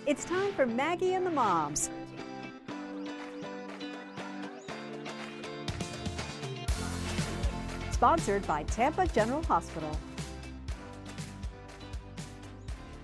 It's time for Maggie and the Moms. Sponsored by Tampa General Hospital.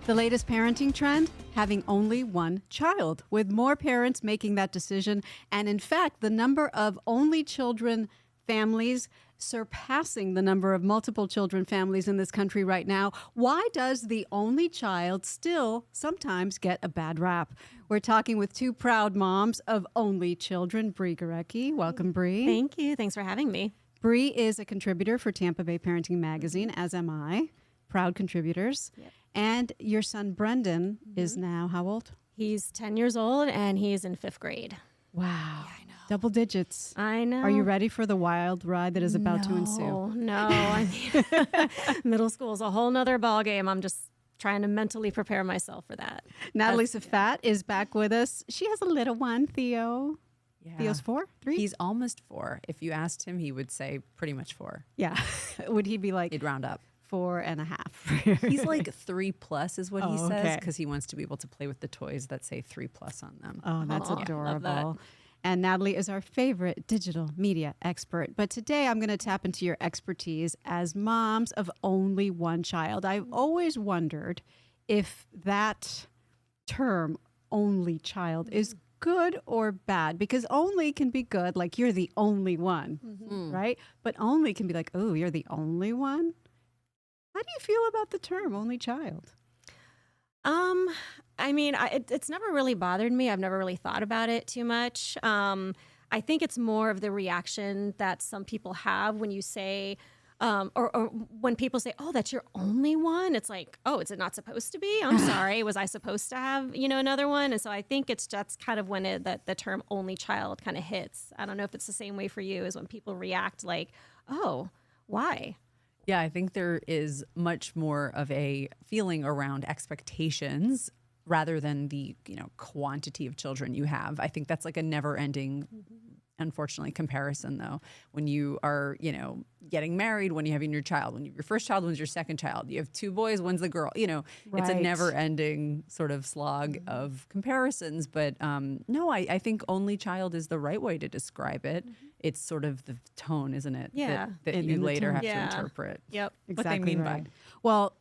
The latest parenting trend? Having only one child, with more parents making that decision. And in fact, the number of only children families surpassing the number of multiple children families in this country right now. Why does the only child still sometimes get a bad rap? We're talking with two proud moms of only children, Brie Gorecki. Welcome, Brie. Thank you. Thanks for having me. Brie is a contributor for Tampa Bay Parenting Magazine, as am I. Proud contributors. Yep. And your son, Brendan, is now how old? He's 10 years old and he's in 5th grade. Wow. Yeah, I know. Double digits. I know. Are you ready for the wild ride that is about to ensue? No. I mean, middle school is a whole nother ballgame. I'm just trying to mentally prepare myself for that. Natalie Zfat is back with us. She has a little one, Theo. Yeah. Theo's 4, 3? He's almost 4. If you asked him, he would say pretty much 4. Yeah. Would he be like He'd round up. 4.5? He's like 3+ is what he says, okay. because he wants to be able to play with the toys that say 3+ on them. Oh, that's adorable. Love that. And Natalie is our favorite digital media expert. But today I'm going to tap into your expertise as moms of only one child. I've always wondered if that term, only child, is good or bad, because only can be good, like you're the only one, right? But only can be like, oh, you're the only one. How do you feel about the term only child? I mean, it's never really bothered me. I've never really thought about it too much. I think it's more of the reaction that some people have when you say, or when people say, oh, that's your only one. It's like, oh, is it not supposed to be? I'm sorry. Was I supposed to have, another one? And so I think that's kind of when the term only child kind of hits. I don't know if it's the same way for you, as when people react like, oh, why? Yeah, I think there is much more of a feeling around expectations rather than the, quantity of children you have. I think that's like a never-ending, unfortunately, comparison, though. When you are, getting married, when you're having your child, when you have your first child, when's your second child? You have 2 boys, when's the girl? It's a never-ending sort of slog of comparisons. But no, I think only child is the right way to describe it. It's sort of the tone, isn't it? Yeah. That you later have to Yeah. interpret. Yep. What they Exactly mean right. by. Well,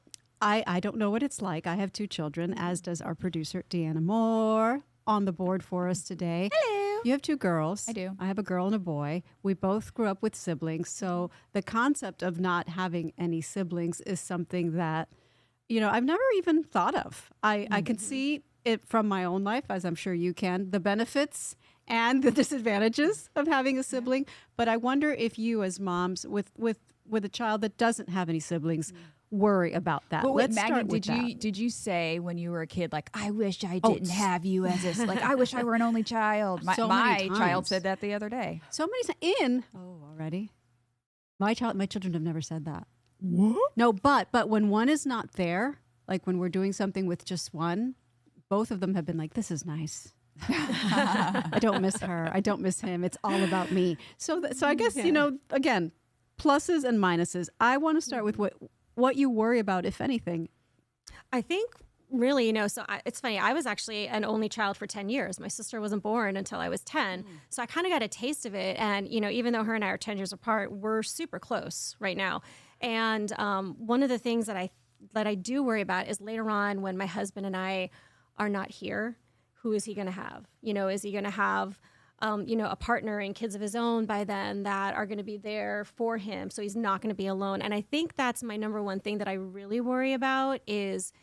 I don't know what it's like. I have 2 children, as does our producer, Deanna Moore, on the board for us today. Hello. You have 2 girls. I do. I have a girl and a boy. We both grew up with siblings. So the concept of not having any siblings is something that, I've never even thought of. I can see it from my own life, as I'm sure you can, the benefits and the disadvantages of having a sibling. But I wonder if you, as moms with a child that doesn't have any siblings, worry about that. But wait, Let's Maggie, start with that. did you say when you were a kid, like, I wish I didn't have you as a, like, I wish I were an only child? My many child times. said that the other day. So many already. My children have never said that. What? No, but when one is not there, like when we're doing something with just one, both of them have been like, this is nice. I don't miss her. I don't miss him. It's all about me. So I guess, again, pluses and minuses. I want to start with what you worry about, if anything. I think really, it's funny. I was actually an only child for 10 years. My sister wasn't born until I was 10. So I kind of got a taste of it. And, even though her and I are 10 years apart, we're super close right now. And one of the things that I do worry about is later on when my husband and I are not here, who is he going to have? Is he going to have a partner and kids of his own by then that are going to be there for him, so he's not going to be alone. And I think that's my number one thing that I really worry about is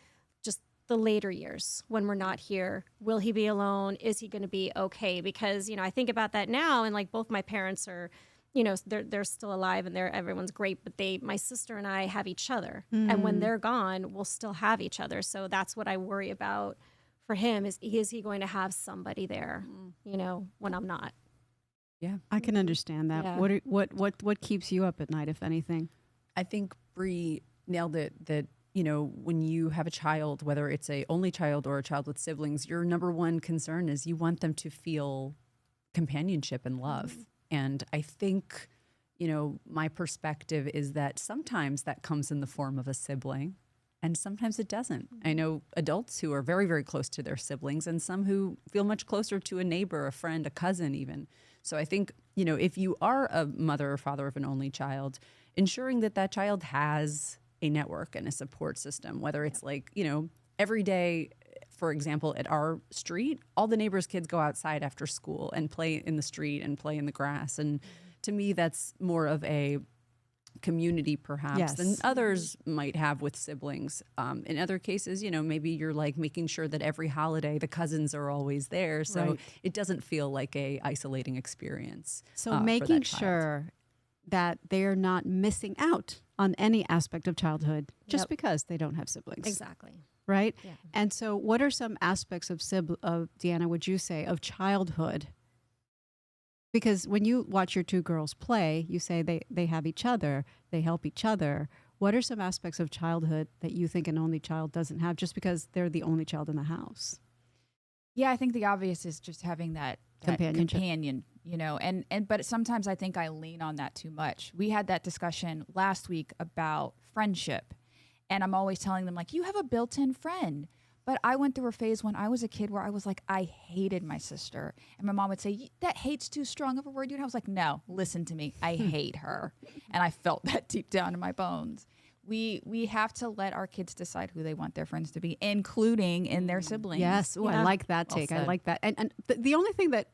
just the later years when we're not here. Will he be alone? Is he going to be okay? Because, I think about that now, and like both my parents are, they're still alive and everyone's great, but my sister and I have each other. And when they're gone, we'll still have each other. So that's what I worry about for him is he going to have somebody there, when I'm not? Yeah, I can understand that. Yeah. What keeps you up at night, if anything? I think Brie nailed it that, when you have a child, whether it's a only child or a child with siblings, your number one concern is you want them to feel companionship and love. And I think, my perspective is that sometimes that comes in the form of a sibling. And sometimes it doesn't. I know adults who are very, very close to their siblings and some who feel much closer to a neighbor, a friend, a cousin even. So I think, if you are a mother or father of an only child, ensuring that that child has a network and a support system, whether it's like, every day, for example, at our street, all the neighbors' kids go outside after school and play in the street and play in the grass. And to me, that's more of a community perhaps than others might have with siblings. In other cases, maybe you're like making sure that every holiday the cousins are always there. So it doesn't feel like a isolating experience. So making sure that they're not missing out on any aspect of childhood just because they don't have siblings. Exactly. Right? Yeah. And so what are some aspects of Deanna, would you say, of childhood? Because when you watch your two girls play, you say they have each other, they help each other. What are some aspects of childhood that you think an only child doesn't have just because they're the only child in the house? Yeah, I think the obvious is just having that companion, but sometimes I think I lean on that too much. We had that discussion last week about friendship, and I'm always telling them, like, you have a built-in friend. But I went through a phase when I was a kid where I was like, I hated my sister. And my mom would say, that hate's too strong of a word. And I was like, no, listen to me. I hate her. And I felt that deep down in my bones. We have to let our kids decide who they want their friends to be, including in their siblings. Yes. Ooh, I like that take. I like that. And the only thing that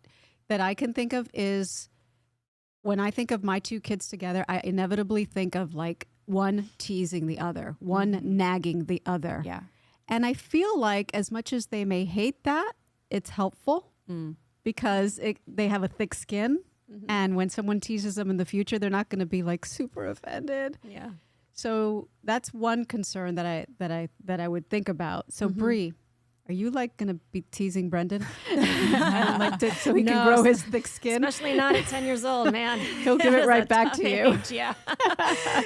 I can think of is when I think of my two kids together, I inevitably think of like one teasing the other, one nagging the other. Yeah. And I feel like as much as they may hate that, it's helpful because they have a thick skin. Mm-hmm. And when someone teases them in the future, they're not going to be like super offended. Yeah. So that's one concern that I would think about. So Brie, are you like going to be teasing Brendan so he can grow his thick skin? Especially not at 10 years old, man. He'll give it right back to you. Age, yeah.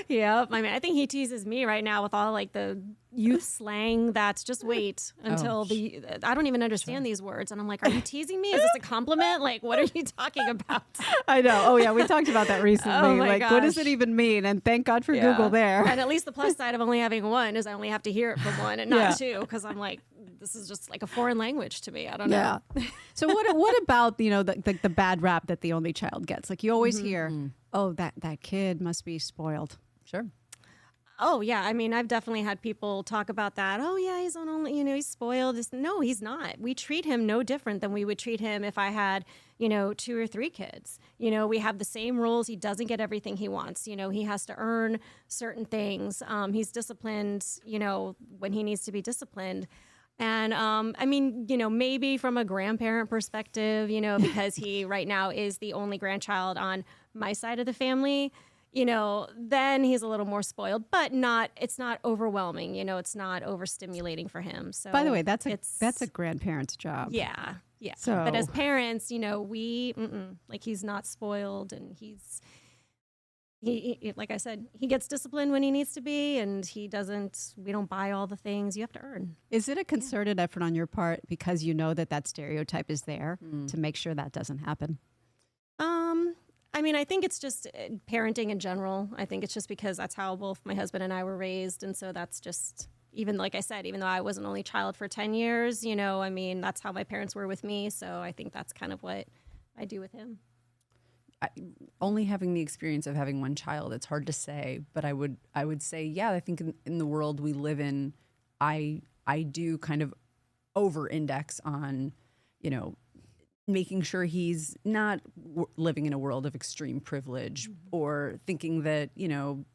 Yeah. I mean, I think he teases me right now with all like the youth slang. That's just wait until I don't even understand these words. And I'm like, are you teasing me? Is this a compliment? Like, what are you talking about? I know. Oh yeah. We talked about that recently. Oh my like, gosh. what does it even mean? And thank God for Google there. And at least the plus side of only having one is I only have to hear it from one and not two. Cause I'm like, this is just like a foreign language to me. I don't know. So what about, the bad rap that the only child gets? Like you always hear, oh, that kid must be spoiled. Sure. Oh, yeah. I mean, I've definitely had people talk about that. Oh, yeah, he's on only, he's spoiled. No, he's not. We treat him no different than we would treat him if I had, 2 or 3 kids. We have the same rules. He doesn't get everything he wants. He has to earn certain things. He's disciplined, when he needs to be disciplined. And I mean, maybe from a grandparent perspective, because he right now is the only grandchild on my side of the family, then he's a little more spoiled, but it's not overwhelming. It's not overstimulating for him. So by the way, that's a grandparent's job. Yeah. Yeah. So, but as parents, he's not spoiled, and he like I said, he gets disciplined when he needs to be, and we don't buy all the things. You have to earn. Is it a concerted effort on your part because you know that stereotype is there to make sure that doesn't happen? I mean, I think it's just parenting in general. I think it's just because that's how both my husband and I were raised. And so that's just, even like I said, even though I was an only child for 10 years, I mean, that's how my parents were with me. So I think that's kind of what I do with him. Only having the experience of having one child, it's hard to say, but I would say, yeah, I think in the world we live in, I do kind of over-index on, making sure he's not living in a world of extreme privilege or thinking that,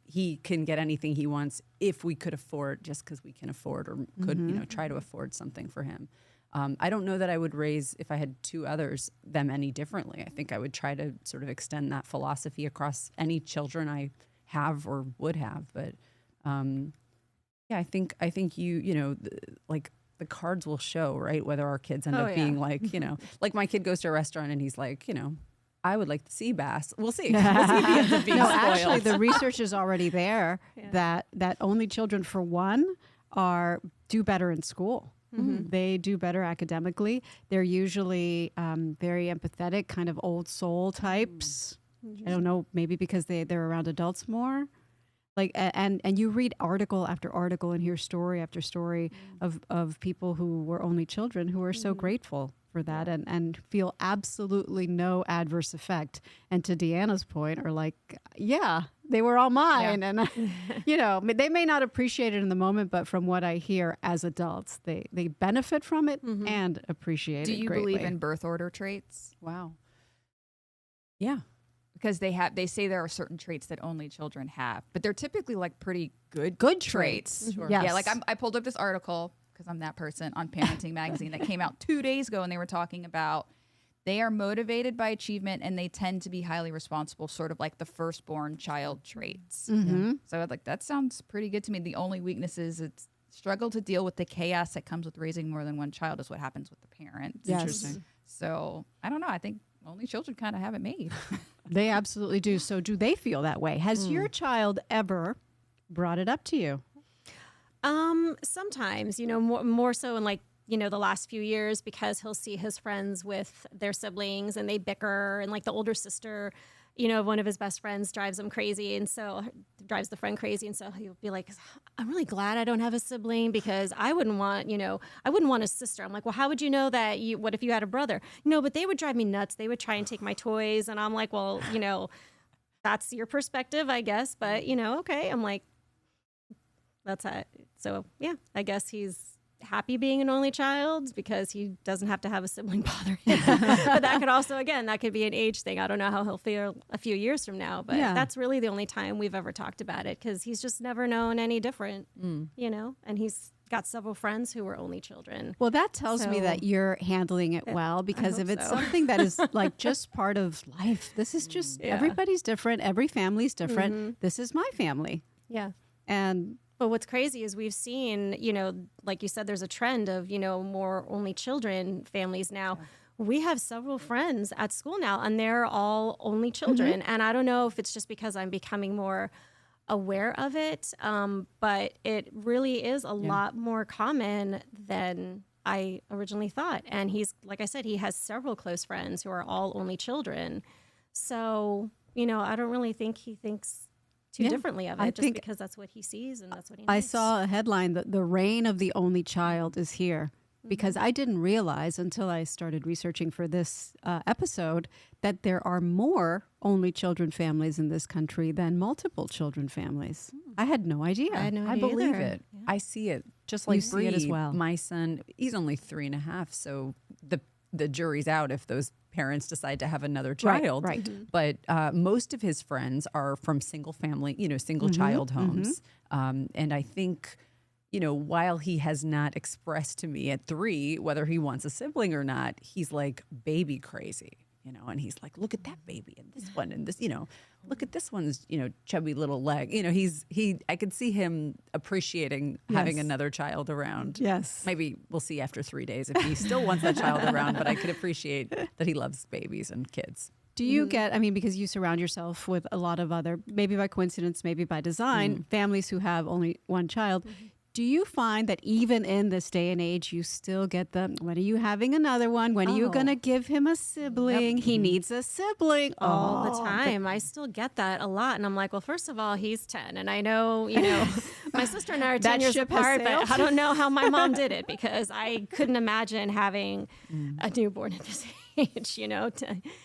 he can get anything he wants if we could afford, just because we can afford or could, try to afford something for him. I don't know that I would raise, if I had 2 others, them any differently. I think I would try to sort of extend that philosophy across any children I have or would have. But I think the cards will show, right? Whether our kids end up being like, like my kid goes to a restaurant and he's like, I would like the sea bass. We'll see. We'll see if he ends up being spoiled. Actually, the research is already there that only children, for one, do better in school. Mm-hmm. They do better academically. They're usually very empathetic, kind of old soul types. I don't know, maybe because they're around adults more. Like, and you read article after article and hear story after story of people who were only children who are so grateful for that and feel absolutely no adverse effect. And to Deanna's point, are like, yeah, they were all mine. Yeah. And, you know, they may not appreciate it in the moment, but from what I hear as adults, they benefit from it and appreciate it. Do you greatly. believe in birth order traits? Wow. Yeah. Because they say there are certain traits that only children have, but they're typically like pretty good traits. Sure. Yes. Yeah, like I pulled up this article because I'm that person on Parenting Magazine that came out 2 days ago, and they were talking about they are motivated by achievement and they tend to be highly responsible, sort of like the firstborn child traits. Mm-hmm. So I was like, that sounds pretty good to me. The only weakness is it's struggle to deal with the chaos that comes with raising more than one child is what happens with the parents. Yes. Interesting. So I don't know. I think only children kind of have it made. They absolutely do. So do they feel that way? Has your child ever brought it up to you? Sometimes, you know, more so in like, you know, the last few years, because he'll see his friends with their siblings and they bicker, and like the older sister, you know, one of his best friends drives him crazy, and so drives the friend crazy. And so he'll be like, I'm really glad I don't have a sibling, because I wouldn't want a sister. I'm like, well, how would you know that what if you had a brother? No, but they would drive me nuts. They would try and take my toys. And I'm like, well, you know, that's your perspective, I guess. But, you know, okay. I'm like, that's it. So yeah, I guess he's happy being an only child because he doesn't have to have a sibling bother him. But that could also, again, that could be an age thing. I don't know how he'll feel a few years from now, but that's really the only time we've ever talked about it, because he's just never known any different, you know, and he's got several friends who were only children. Well, that tells me that you're handling it well, because if it's something that is like just part of life, this is just, everybody's different. Every family's different. This is my family. Yeah. But what's crazy is we've seen, you know, like you said, there's a trend of, you know, more only children families now. We have several friends at school now, and they're all only children. And I don't know if it's just because I'm becoming more aware of it, but it really is a lot more common than I originally thought. And he's, like I said, he has several close friends who are all only children. So, you know, I don't really think he thinks too differently of it, just because that's what he sees and that's what he knows. I saw a headline that the reign of the only child is here, because I didn't realize until I started researching for this episode that there are more only children families in this country than multiple children families. I had no idea. I believe it. Yeah. I see it. Just like Brie, see it as well. My son, he's only 3.5, so the jury's out if those parents decide to have another child. Right. But most of his friends are from single family, you know, single child homes. And I think, you know, while he has not expressed to me at 3 whether he wants a sibling or not, he's like baby crazy, you know, and he's like, look at that baby and this one and this, you know, look at this one's, you know, chubby little leg. You know, I could see him appreciate having another child around. Yes. Maybe we'll see after 3 days if he still wants that child around, but I could appreciate that he loves babies and kids. Do you get, I mean, because you surround yourself with a lot of other, maybe by coincidence, maybe by design, families who have only one child. Do you find that even in this day and age, you still get when are you having another one? When are you going to give him a sibling? He needs a sibling. All the time. I still get that a lot. And I'm like, well, first of all, he's 10. And I know, you know, my sister and I are 10 years apart, but I don't know how my mom did it, because I couldn't imagine having a newborn at this age, you know.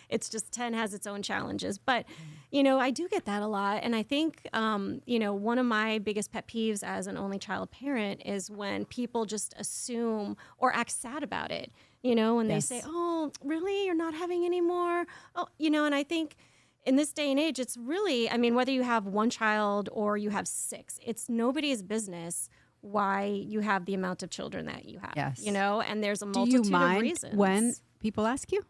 It's just 10 has its own challenges. But, you know, I do get that a lot. And I think, you know, one of my biggest pet peeves as an only child parent is when people just assume or act sad about it, you know, when they say, oh, really? You're not having any more? Oh, you know, and I think in this day and age, it's really, I mean, whether you have one child or you have 6, it's nobody's business why you have the amount of children that you have, you know, and there's a multitude of reasons. When people ask you?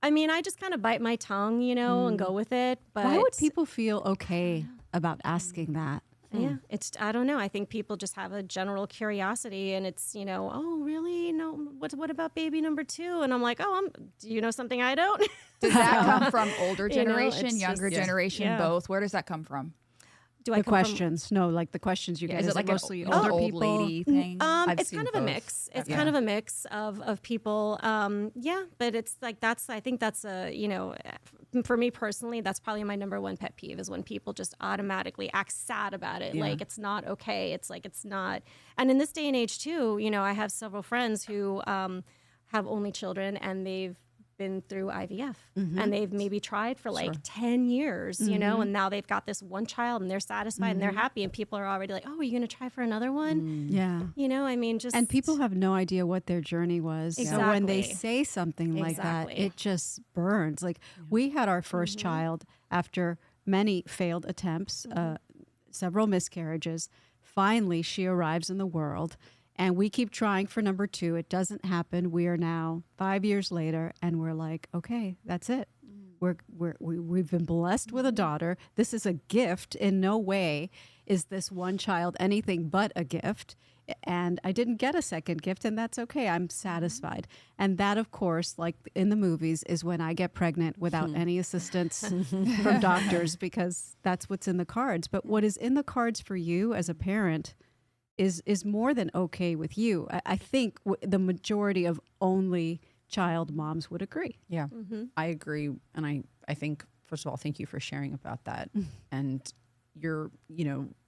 I mean, I just kind of bite my tongue, you know, and go with it. But why would people feel okay about asking that? Yeah, I don't know. I think people just have a general curiosity, and it's, you know, oh, really? No, what about baby number 2? And I'm like, oh, do you know something I don't? Does that come from older generation, you know, younger generation, both? Where does that come from? do I The come from- questions? No, like the questions you get. Is it like mostly an older old people? lady thing? It's seen kind of a both. mix. It's Yeah. kind of a mix of people. Yeah, but it's like I think that's for me personally, that's probably my number one pet peeve is when people just automatically act sad about it. Yeah. Like it's not okay. It's like it's not. And in this day and age too, I have several friends who have only children and they've been through IVF and they've maybe tried for like 10 years, and now they've got this one child and they're satisfied and they're happy and people are already like, oh, are you going to try for another one? Yeah. I mean, just. And people have no idea what their journey was. So when they Exactly. say something like that, Exactly. it just burns. Like we had our first child after many failed attempts, several miscarriages. Finally, she arrives in the world. And we keep trying for number 2. It doesn't happen. We are now 5 years later, and we're like, okay, that's it. We've been blessed with a daughter. This is a gift. In no way is this one child anything but a gift. And I didn't get a second gift, and that's okay. I'm satisfied. And that, of course, like in the movies, is when I get pregnant without any assistance from doctors, because that's what's in the cards. But what is in the cards for you as a parent is more than okay with you. I think the majority of only child moms would agree. Yeah, I agree. And I think, first of all, thank you for sharing about that. And you're,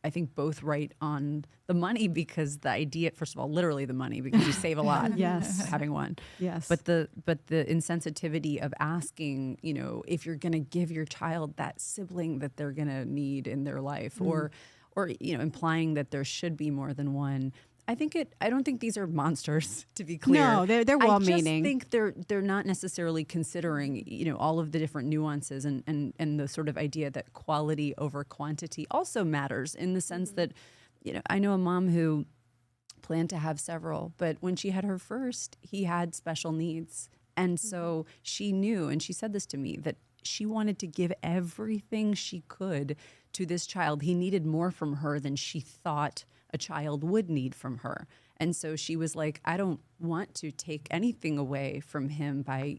I think both right on the money, because the idea, first of all, literally the money, because you save a lot Yes. having one. Yes. But the insensitivity of asking, if you're going to give your child that sibling that they're going to need in their life, or implying that there should be more than one. I don't think these are monsters, to be clear. No, they're well-meaning. I just think they're not necessarily considering, all of the different nuances and the sort of idea that quality over quantity also matters, in the sense that, I know a mom who planned to have several, but when she had her first, he had special needs. And so she knew, and she said this to me, that she wanted to give everything she could to this child. He needed more from her than she thought a child would need from her. And so she was like, I don't want to take anything away from him by,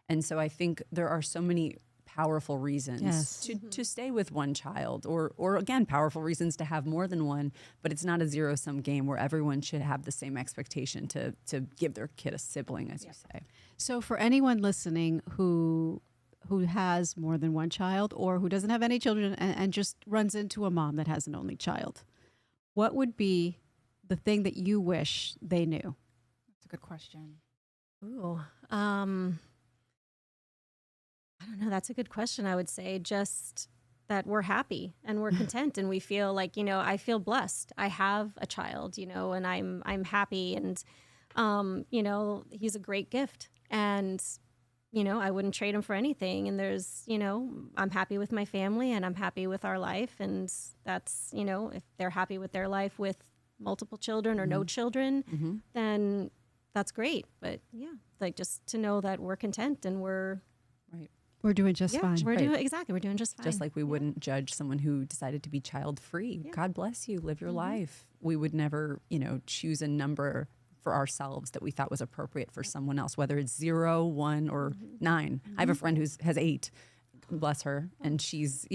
and so I think there are so many powerful reasons to stay with one child, or again, powerful reasons to have more than one, but it's not a zero-sum game where everyone should have the same expectation to give their kid a sibling, as you say. So for anyone listening who has more than one child, or who doesn't have any children and just runs into a mom that has an only child, what would be the thing that you wish they knew? That's a good question. Ooh, I don't know. That's a good question. I would say just that we're happy and we're content and we feel like, I feel blessed. I have a child, and I'm happy, and, he's a great gift, and, I wouldn't trade him for anything. And there's, I'm happy with my family and I'm happy with our life. And that's, if they're happy with their life with multiple children or no children, then that's great. But yeah, like just to know that we're content and we're doing just fine. We're doing just fine. Just like we wouldn't judge someone who decided to be child-free. God bless you, live your life. We would never, choose a number for ourselves that we thought was appropriate for someone else, whether it's 0, 1, or 9. I have a friend who has 8, bless her, and she's,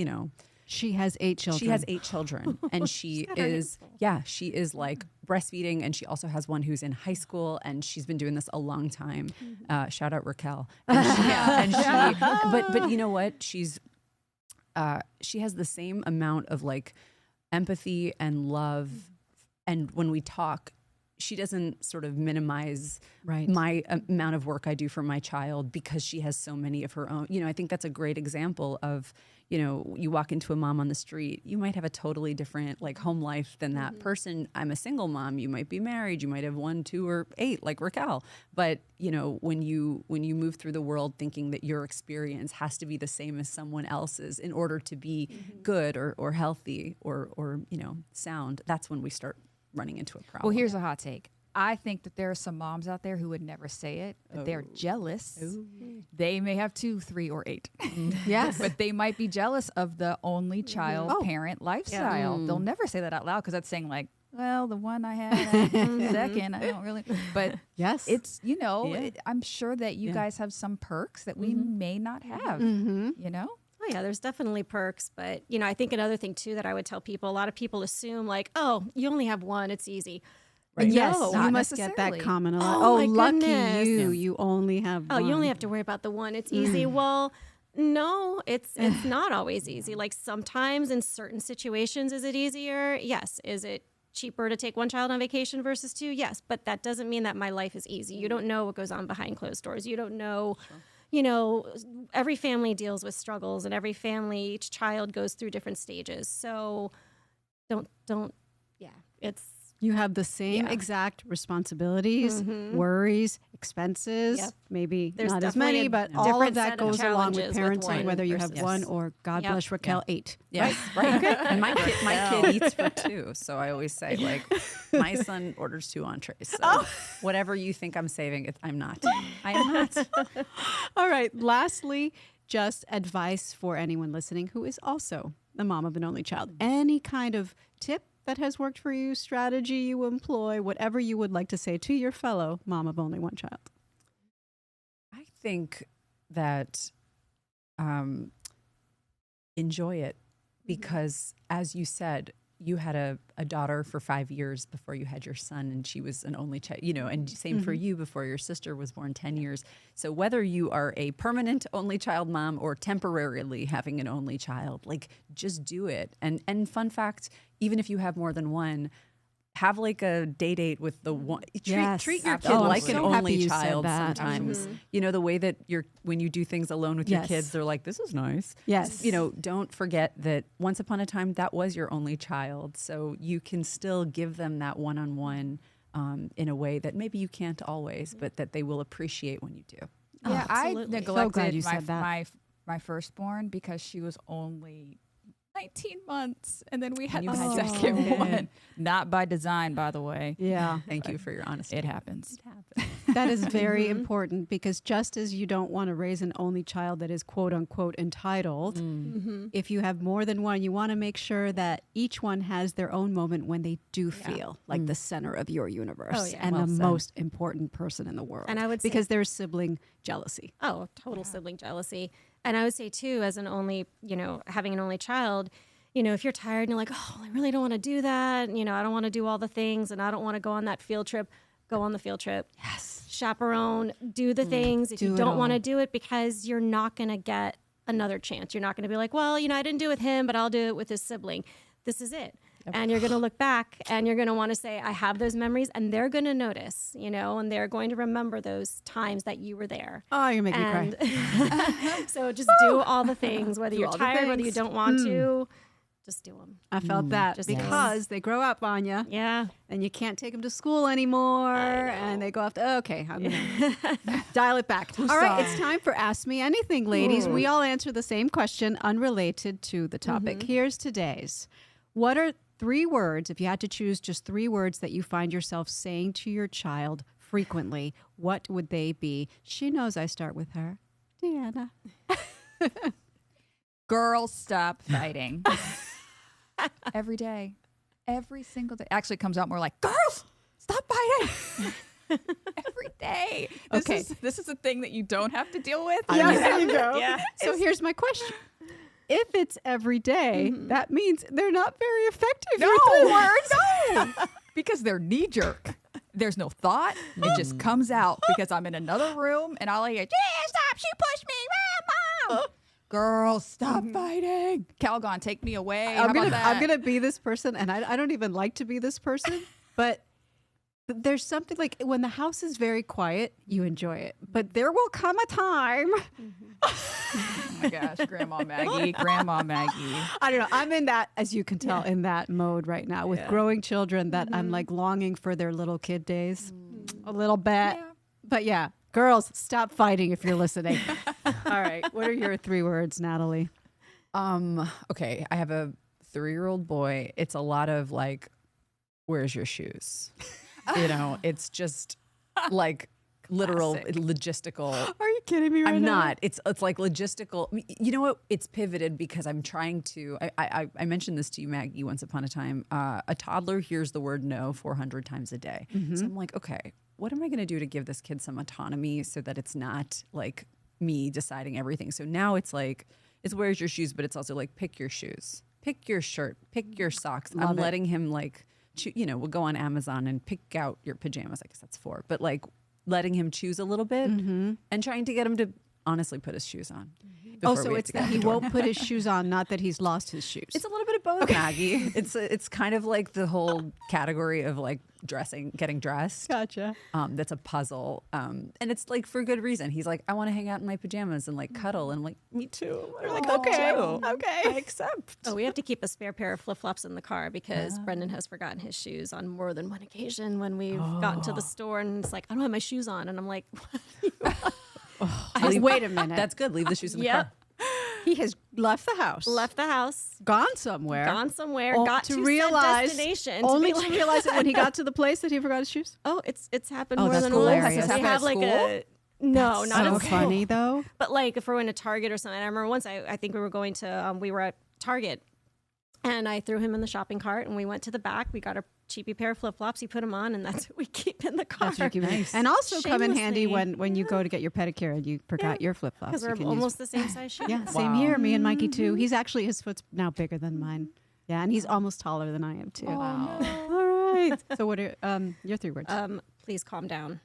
She has 8 children. She has 8 children, and she is like breastfeeding, and she also has one who's in high school, and she's been doing this a long time. Shout out Raquel. And but you know what? She has the same amount of like empathy and love, and when we talk, she doesn't sort of minimize my amount of work I do for my child because she has so many of her own. I think that's a great example of, you walk into a mom on the street, you might have a totally different like home life than that person. I'm a single mom. You might be married. You might have 1, 2, or 8 like Raquel. But, when you move through the world thinking that your experience has to be the same as someone else's in order to be good or healthy or sound, that's when we start running into a problem. Well, here's a hot take. I think that there are some moms out there who would never say it, but they're jealous. They may have 2, 3, or 8. Yes. But they might be jealous of the only child parent lifestyle. They'll never say that out loud because that's saying like, well, the one I had second, I don't really. But yes, it's, I'm sure that you guys have some perks that we may not have, Oh yeah, there's definitely perks. But, I think another thing too that I would tell people, a lot of people assume like, oh, you only have one, it's easy. Right. Yes, No, you not must get that necessarily. comment a lot. Oh, Oh, my lucky goodness. you. You only have Oh, one. you only have to worry about the one. It's easy. Well, no, it's not always easy. Like sometimes in certain situations, is it easier? Yes. Is it cheaper to take one child on vacation versus two? Yes. But that doesn't mean that my life is easy. You don't know what goes on behind closed doors. You don't know, every family deals with struggles, and every family, each child goes through different stages. So it's, You have the same exact responsibilities, worries, expenses, maybe There's not as definitely many, a but all of different that set of goes along with challenges with parenting, one whether you have versus- one or, God Yep. bless Raquel, 8. Yes, right. And my kid eats for 2. So I always say, like, my son orders 2 entrees. So whatever you think I'm saving, I'm not. I am not. All right. Lastly, just advice for anyone listening who is also the mom of an only child. Any kind of tip that has worked for you, strategy you employ, whatever you would like to say to your fellow mom of only one child. I think that enjoy it because, as you said, you had a daughter for 5 years before you had your son, and she was an only child, and same for you before your sister was born 10 years. So whether you are a permanent only child mom or temporarily having an only child, like just do it. And fun fact, even if you have more than one, have like a day date with the one. Treat your kid I'm like an so happy only you said child that. sometimes. The way that when you do things alone with your kids, they're like, this is nice. Yes. Don't forget that once upon a time that was your only child. So you can still give them that one-on-one in a way that maybe you can't always, but that they will appreciate when you do. Yeah, I absolutely. So glad neglected you said that. my firstborn because she was only 19 months, and then we had you the had your second one. Not by design, by the way. Yeah. Thank you for your honesty. It happens. That is very important because just as you don't want to raise an only child that is quote unquote entitled, if you have more than one, you want to make sure that each one has their own moment when they do feel like the center of your universe and Well the said. most important person in the world. And I would say- because there's sibling jealousy. Oh, total sibling jealousy. And I would say too, as an only, having an only child, if you're tired and you're like, oh, I really don't want to do that. I don't want to do all the things and I don't want to go on that field trip. Go on the field trip. Yes. Chaperone, do the things. If Do you it don't want to all. do it, because you're not going to get another chance. You're not going to be like, well, I didn't do it with him, but I'll do it with his sibling. This is it. And you're going to look back and you're going to want to say, I have those memories, and they're going to notice, and they're going to remember those times that you were there. Oh, you're making me cry. And so just do all the things, whether Do you're all the tired, whether you things. don't want to, just do them. I felt that Just because they grow up on you. Yeah. And you can't take them to school anymore. And they go off to, okay, I'm going to dial it back. All right, it's time for Ask Me Anything, ladies. We all answer the same question unrelated to the topic. Here's today's. What are 3 words, if you had to choose just 3 words that you find yourself saying to your child frequently, what would they be? She knows I start with her. Deanna. Girls, stop fighting. Every day. Every single day. Actually, it comes out more like, girls, stop fighting. Every day. This is a thing that you don't have to deal with. There you go. Yeah. So here's my question. If it's every day, that means they're not very effective. No, your 3 words. no. Because they're knee jerk. There's no thought. It just comes out because I'm in another room and I'll hear, yeah, stop, she pushed me. Mom. Girls, stop fighting. Calgon, take me away. How about that? I'm gonna be this person, and I don't even like to be this person, but there's something like when the house is very quiet, you enjoy it. But there will come a time. Oh my gosh, Grandma Maggie. I don't know. I'm in that, as you can tell, in that mode right now with growing children that I'm like longing for their little kid days a little bit. Yeah. But yeah, girls, stop fighting if you're listening. All right. What are your 3 words, Natalie? Okay, I have a 3-year-old boy. It's a lot of like, where's your shoes? It's just like literal logistical. Are you kidding me right I'm now? not. It's like logistical. You know what? It's pivoted because I'm trying to. I mentioned this to you, Maggie, once upon a time. A toddler hears the word no 400 times a day. So I'm like, okay, what am I going to do to give this kid some autonomy so that it's not like me deciding everything? So now it's like, it's where's your shoes, but it's also like pick your shoes, pick your shirt, pick your socks. Love I'm it. letting him like, we'll go on Amazon and pick out your pajamas. I guess that's 4, but like letting him choose a little bit and trying to get him to honestly put his shoes on. Oh, before so we have it's to get that out he the door. won't put his shoes on, not that he's lost his shoes. It's a little bit of both, Maggie. It's kind of like the whole category of like getting dressed. Gotcha. That's a puzzle. And it's like for good reason. He's like, I want to hang out in my pajamas and like cuddle. And I'm like, me too. I'm like, Okay. okay. I accept. Oh, we have to keep a spare pair of flip-flops in the car because Brendan has forgotten his shoes on more than one occasion when we've gotten to the store and it's like, I don't have my shoes on. And I'm like, Wait a minute. That's good. Leave the shoes in the Yep. car. He has left the house. left the house, Gone somewhere. gone somewhere, Oh, got to realize destination. Only be to like, realize it when he got to the place that he forgot his shoes. oh, it's happened Oh, more that's than hilarious. once. Has this We happened have at like a no, not so at school. funny though. But like if we're in a Target or something, I remember once I think we were going to we were at Target, and I threw him in the shopping cart, and we went to the back. We got a cheapy pair of flip flops. He put them on, and that's what we keep in the car. That's nice. And also come in handy Shamelessly. when you go to get your pedicure and you forgot your flip flops. Because we're almost the same size shoe. Yeah, same here. Me and Mikey too. He's actually his foot's now bigger than mine. Yeah, and he's almost taller than I am too. Wow. All right. So what are your 3 words? Please calm down.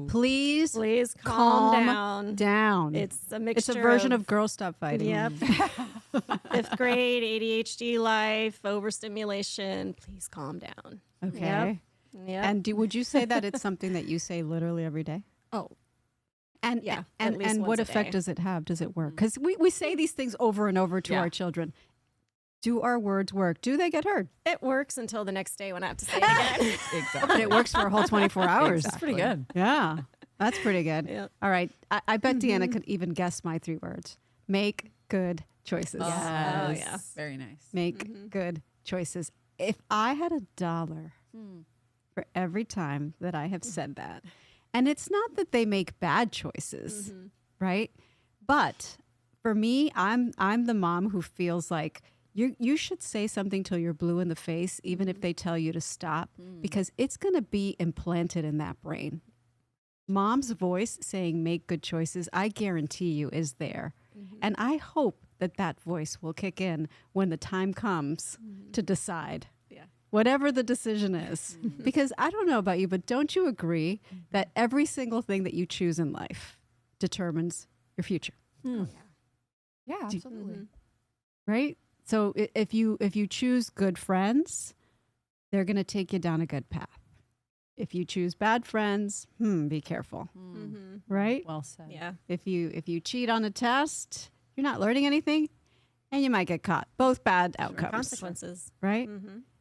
Please, Please calm down. It's a mixture. It's a version of girls stop fighting. Yep. 5th grade, ADHD life, overstimulation. Please calm down. Okay. Yep. And would you say that it's something that you say literally every day? Oh, And yeah, and at least and once what a effect day. does it have? Does it work? Because we say these things over and over to Yeah. our children. Do our words work? Do they get heard? it works until the next day when I have to say it again. Exactly. But it works for a whole 24 hours. That's pretty good. Yeah, that's pretty good. Yep. All right. I bet Deanna could even guess my 3 words. Make good choices. Oh, yeah. Very nice. Make good choices. If I had $1 for every time that I have said that, and it's not that they make bad choices, right? But for me, I'm the mom who feels like you should say something till you're blue in the face, even if they tell you to stop, because it's going to be implanted in that brain. Mom's voice saying make good choices, I guarantee you, is there. And I hope that voice will kick in when the time comes to decide. Yeah. Whatever the decision is. Because I don't know about you, but don't you agree that every single thing that you choose in life determines your future? Yeah, absolutely. Right? So if you choose good friends, they're going to take you down a good path. If you choose bad friends, be careful. Right? Well said. Yeah. If you cheat on a test, you're not learning anything, and you might get caught. Both bad outcomes. Consequences. Right?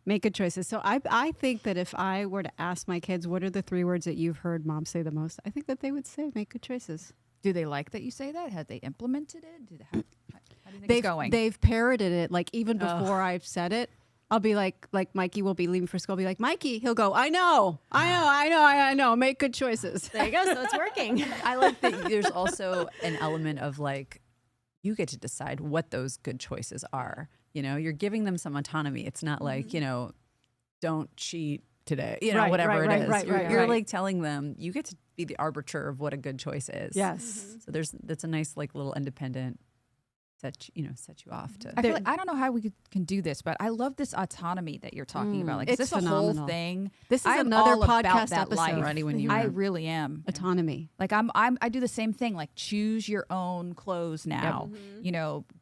Make good choices. So I think that if I were to ask my kids, what are the 3 words that you've heard mom say the most? I think that they would say make good choices. Do they like that you say that? Have they implemented it? How do you think it's going? They've parroted it. Like even before I've said it, I'll be like Mikey will be leaving for school. I'll be like, Mikey, he'll go, I know. Make good choices. There you go. So it's working. I like that there's also an element of like, you get to decide what those good choices are. You know, you're giving them some autonomy. It's not like, don't cheat today, Right, whatever right, it is. right, You're right. like telling them you get to be the arbiter of what a good choice is. Yes. So that's a nice like little independent set you off to. I feel like I don't know how we can do this, but I love this autonomy that you're talking about. Like, is It's this a phenomenal. whole thing? This is I'm another all about podcast that episode. life. Ready when you I are. really am. Autonomy. Like I do the same thing. Like choose your own clothes now.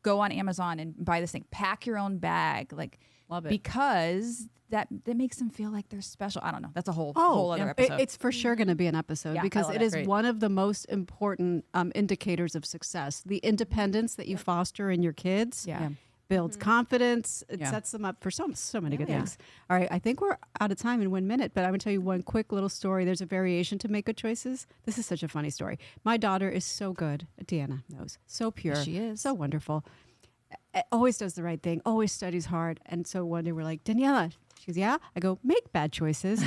Go on Amazon and buy this thing. Pack your own bag. Like Love it. because that makes them feel like they're special. I don't know. That's a whole other It- episode. it's for sure going to be an episode Yeah, I because love it it. is Great. one of the most important indicators of success. The independence that you foster in your kids Yeah. builds confidence. It Yeah. sets them up for so many good things. All right, I think we're out of time in 1 minute, but I'm going to tell you one quick little story. There's a variation to make good choices. This is such a funny story. My daughter is so good. Deanna knows. So pure. She is. So wonderful. Always does the right thing. Always studies hard. And so one day we're like, Daniela. She goes, yeah. I go, make bad choices.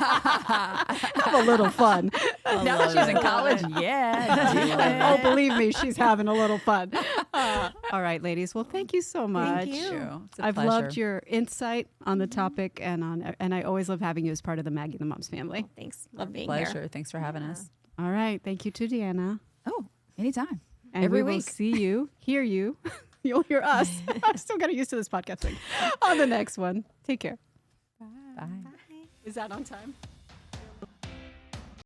Have a little fun. now that she's in college, yeah. Oh, believe me, she's having a little fun. All right, ladies. Well, thank you so much. Thank you. It's a I've pleasure. loved your insight on the topic, and I always love having you as part of the Maggie and the Moms family. Thanks. Love being Pleasure. here. Thanks for having us. All right, thank you to Deanna. Oh, anytime. And Every we will week. see you, hear you. You'll hear us. I'm still getting used to this podcast thing. On the next one. Take care. Bye. Is that on time?